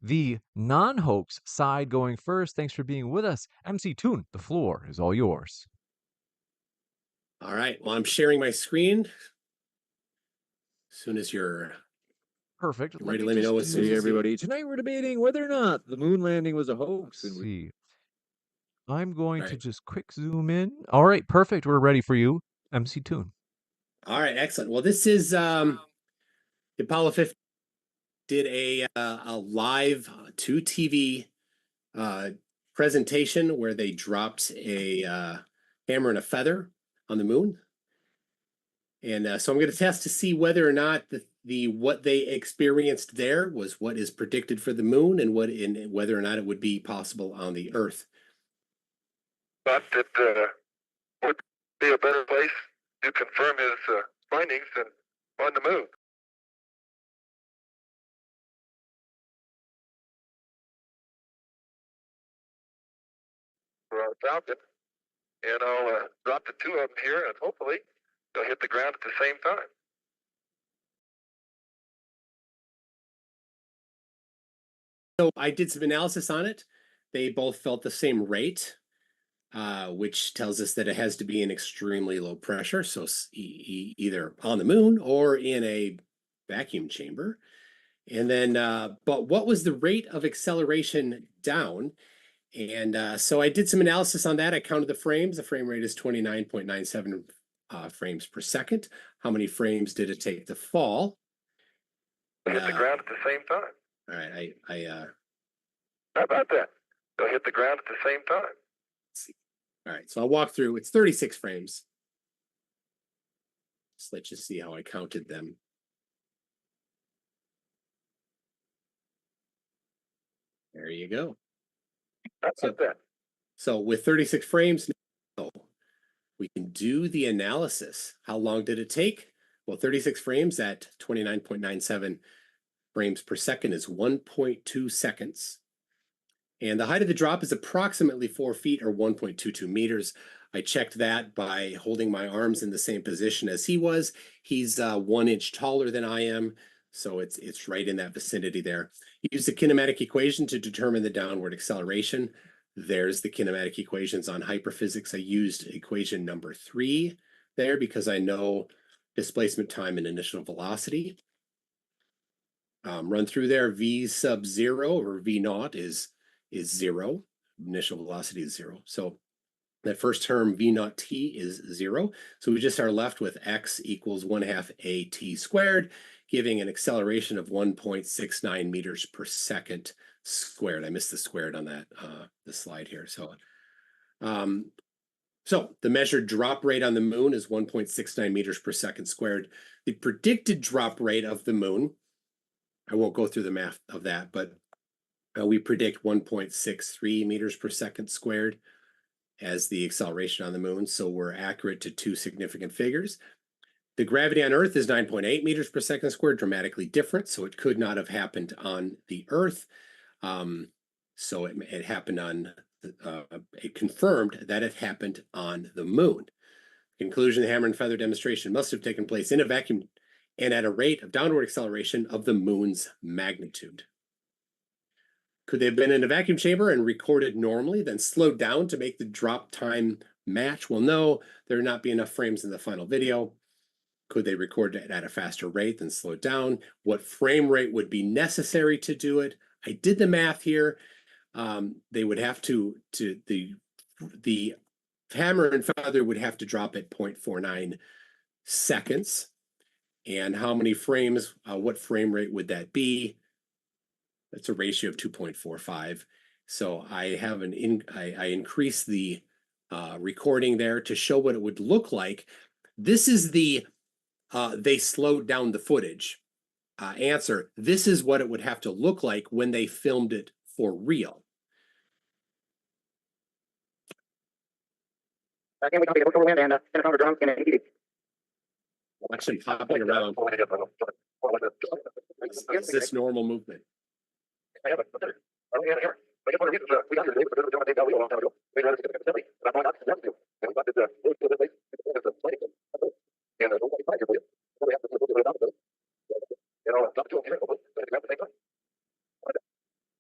the non-hoax side going first. Thanks for being with us. MC Toon, the floor is all yours. All right. Well, I'm sharing my screen. As soon as you're Perfect. ready, let me know what Hey everybody, tonight we're debating whether or not the moon landing was a hoax. Let's see. I'm going All to right. just quick zoom in. All right, perfect. We're ready for you, MC Toon. All right, excellent. Well, this is Apollo 15 did a live to TV presentation where they dropped a hammer and a feather on the moon. And so I'm going to test to see whether or not the what they experienced there was what is predicted for the moon and whether or not it would be possible on the Earth. But it would be a better place to confirm his findings than on the moon. For our Falcon, and I'll drop the two of them here, and hopefully they'll hit the ground at the same time. So I did some analysis on it. They both felt the same rate, which tells us that it has to be in extremely low pressure, so either on the moon or in a vacuum chamber. And then, but what was the rate of acceleration down? And so I did some analysis on that. I counted the frames. The frame rate is 29.97 frames per second. How many frames did it take to fall? They'll hit the ground at the same time. All right, How about that? They'll hit the ground at the same time. let's see. All right, so I'll walk through. It's 36 frames. So let's just see how I counted them. There you go. How about that? So with 36 frames, now we can do the analysis. How long did it take? Well, 36 frames at 29.97 frames per second is 1.2 seconds. And the height of the drop is approximately 4 feet or 1.22 meters. I checked that by holding my arms in the same position as he was. He's 1 inch taller than I am, so it's right in that vicinity there. Use the kinematic equation to determine the downward acceleration. There's the kinematic equations on hyperphysics. I used equation number 3 there because I know displacement time and initial velocity. Run through there, v sub 0 or v naught is 0. Initial velocity is 0. So that first term v naught t is 0. So we just are left with x equals 1/2 at squared, giving an acceleration of 1.69 meters per second squared. I missed the squared on that the slide here. So the measured drop rate on the moon is 1.69 meters per second squared. The predicted drop rate of the moon, I won't go through the math of that, but we predict 1.63 meters per second squared as the acceleration on the moon. So we're accurate to 2 significant figures. The gravity on Earth is 9.8 meters per second squared, dramatically different. So it could not have happened on the Earth. So it happened on, it confirmed that it happened on the moon. Conclusion, the hammer and feather demonstration must have taken place in a vacuum and at a rate of downward acceleration of the moon's magnitude. Could they have been in a vacuum chamber and recorded normally, then slowed down to make the drop time match? Well, no, there would not be enough frames in the final video. Could they record it at a faster rate than slow down? What frame rate would be necessary to do it? I did the math here. They would have the hammer and feather would have to drop at 0.49 seconds. And how many frames, what frame rate would that be? That's a ratio of 2.45. So I have I increased the recording there to show what it would look like. This is the, they slowed down the footage answer. This is what it would have to look like when they filmed it for real. Actually hopping around. Is this normal movement?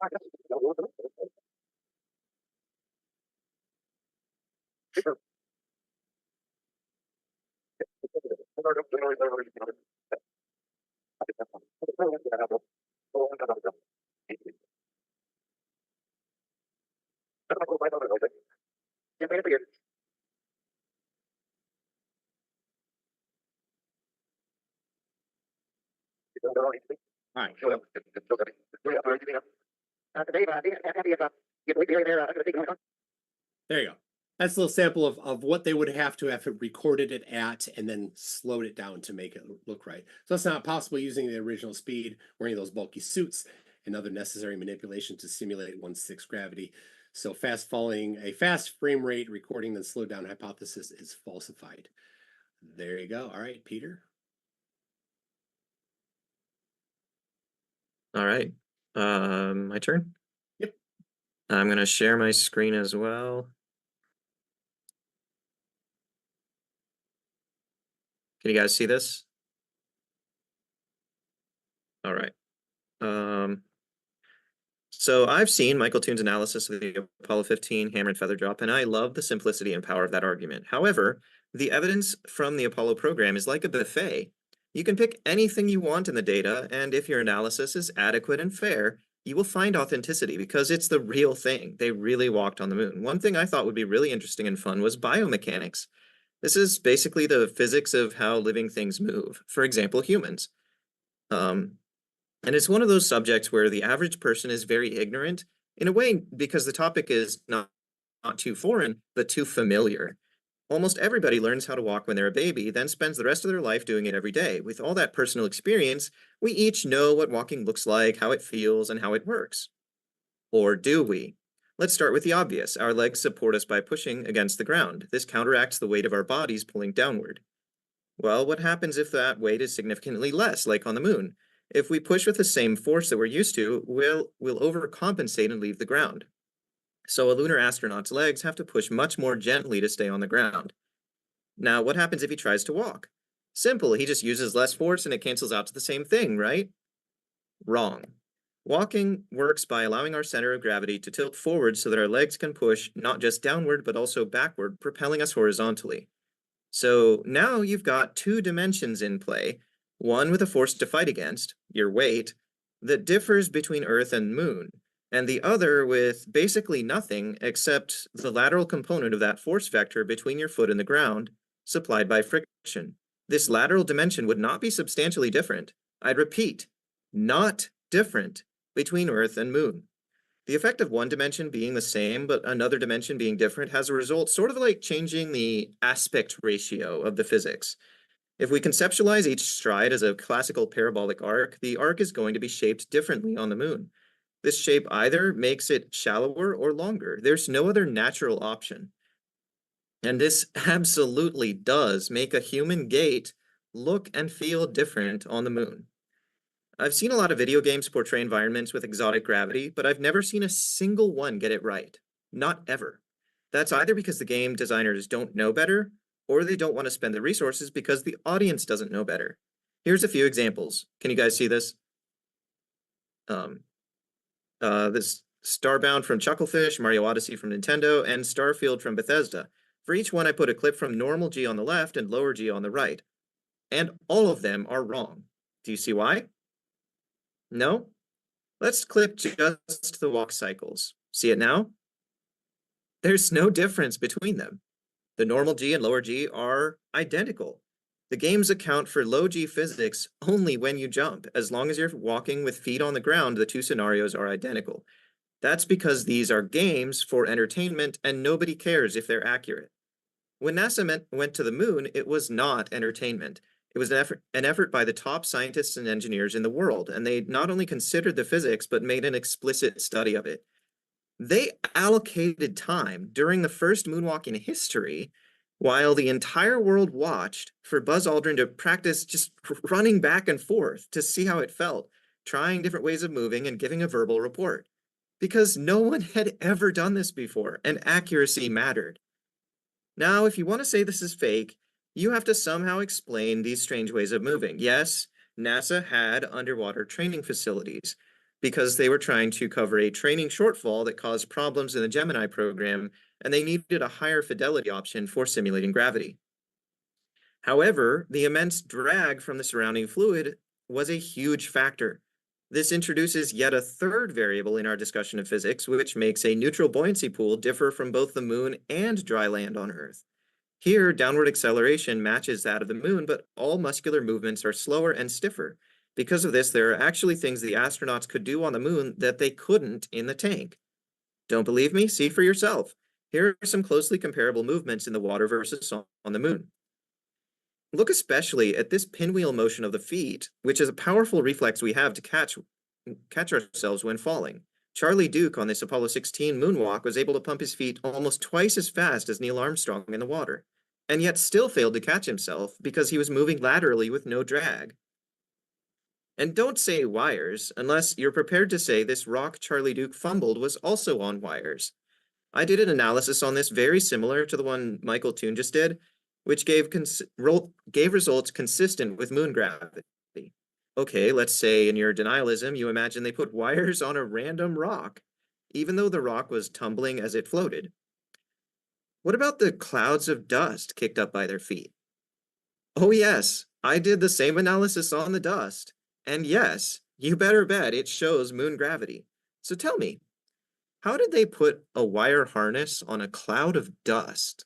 All right. There you go. That's a little sample of what they would have to have recorded it at and then slowed it down to make it look right. So it's not possible using the original speed or any of those bulky suits and other necessary manipulations to simulate 1/6 gravity. So a fast frame rate recording the slowed down hypothesis is falsified. There you go. All right, Peter. All right. My turn? Yep. I'm going to share my screen as well. Can you guys see this? All right. So I've seen Michael Toon's analysis of the Apollo 15 hammer and feather drop, and I love the simplicity and power of that argument. However, the evidence from the Apollo program is like a buffet. You can pick anything you want in the data, and if your analysis is adequate and fair, you will find authenticity because it's the real thing. They really walked on the moon. One thing I thought would be really interesting and fun was biomechanics. This is basically the physics of how living things move. For example, humans. And it's one of those subjects where the average person is very ignorant, in a way, because the topic is not too foreign, but too familiar. Almost everybody learns how to walk when they're a baby, then spends the rest of their life doing it every day. With all that personal experience, we each know what walking looks like, how it feels, and how it works. Or do we? Let's start with the obvious. Our legs support us by pushing against the ground. This counteracts the weight of our bodies pulling downward. Well, what happens if that weight is significantly less, like on the moon? If we push with the same force that we're used to, we'll overcompensate and leave the ground. So a lunar astronaut's legs have to push much more gently to stay on the ground. Now, what happens if he tries to walk? Simple, he just uses less force and it cancels out to the same thing, right? Wrong. Walking works by allowing our center of gravity to tilt forward so that our legs can push not just downward but also backward, propelling us horizontally. So now you've got two dimensions in play, one with a force to fight against, your weight, that differs between Earth and Moon, and the other with basically nothing except the lateral component of that force vector between your foot and the ground, supplied by friction. This lateral dimension would not be substantially different. I'd repeat, not different between Earth and Moon. The effect of one dimension being the same, but another dimension being different has a result sort of like changing the aspect ratio of the physics. If we conceptualize each stride as a classical parabolic arc, the arc is going to be shaped differently on the moon. This shape either makes it shallower or longer. There's no other natural option. And this absolutely does make a human gait look and feel different on the moon. I've seen a lot of video games portray environments with exotic gravity, but I've never seen a single one get it right. Not ever. That's either because the game designers don't know better, or they don't want to spend the resources because the audience doesn't know better. Here's a few examples. Can you guys see this? This Starbound from Chucklefish, Mario Odyssey from Nintendo, and Starfield from Bethesda. For each one, I put a clip from normal G on the left and lower G on the right. And all of them are wrong. Do you see why? No? Let's clip just the walk cycles. See it now? There's no difference between them. The normal G and lower G are identical. The games account for low G physics only when you jump. As long as you're walking with feet on the ground, the two scenarios are identical. That's because these are games for entertainment and nobody cares if they're accurate. When NASA went to the moon, it was not entertainment. It was an effort by the top scientists and engineers in the world, and they not only considered the physics, but made an explicit study of it. They allocated time during the first moonwalk in history, while the entire world watched, for Buzz Aldrin to practice just running back and forth to see how it felt, trying different ways of moving and giving a verbal report. Because no one had ever done this before, and accuracy mattered. Now, if you want to say this is fake, you have to somehow explain these strange ways of moving. Yes, NASA had underwater training facilities, because they were trying to cover a training shortfall that caused problems in the Gemini program, and they needed a higher fidelity option for simulating gravity. However, the immense drag from the surrounding fluid was a huge factor. This introduces yet a third variable in our discussion of physics, which makes a neutral buoyancy pool differ from both the moon and dry land on Earth. Here, downward acceleration matches that of the moon, but all muscular movements are slower and stiffer. Because of this, there are actually things the astronauts could do on the moon that they couldn't in the tank. Don't believe me? See for yourself. Here are some closely comparable movements in the water versus on the moon. Look especially at this pinwheel motion of the feet, which is a powerful reflex we have to catch ourselves when falling. Charlie Duke on this Apollo 16 moonwalk was able to pump his feet almost twice as fast as Neil Armstrong in the water, and yet still failed to catch himself because he was moving laterally with no drag. And don't say wires unless you're prepared to say this rock Charlie Duke fumbled was also on wires. I did an analysis on this very similar to the one Michael Toon just did, which gave results consistent with moon gravity. Okay, let's say in your denialism, you imagine they put wires on a random rock, even though the rock was tumbling as it floated. What about the clouds of dust kicked up by their feet? Oh yes, I did the same analysis on the dust. And yes, you better bet it shows moon gravity. So tell me, how did they put a wire harness on a cloud of dust?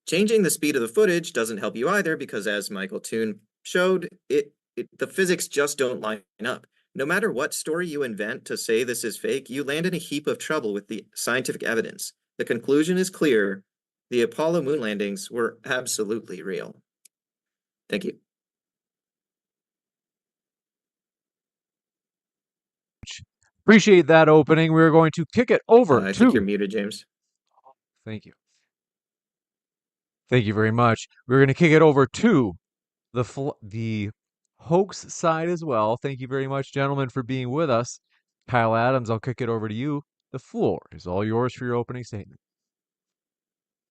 Changing the speed of the footage doesn't help you either because, as Michael Toon showed, the physics just don't line up. No matter what story you invent to say this is fake, you land in a heap of trouble with the scientific evidence. The conclusion is clear. The Apollo moon landings were absolutely real. Thank you. Appreciate that opening. We're going to kick it over I to. think you're muted, James. Thank you. Thank you very much. We're going to kick it over to the hoax side as well. Thank you very much, gentlemen, for being with us. Kyle Adams, I'll kick it over to you. The floor is all yours for your opening statement.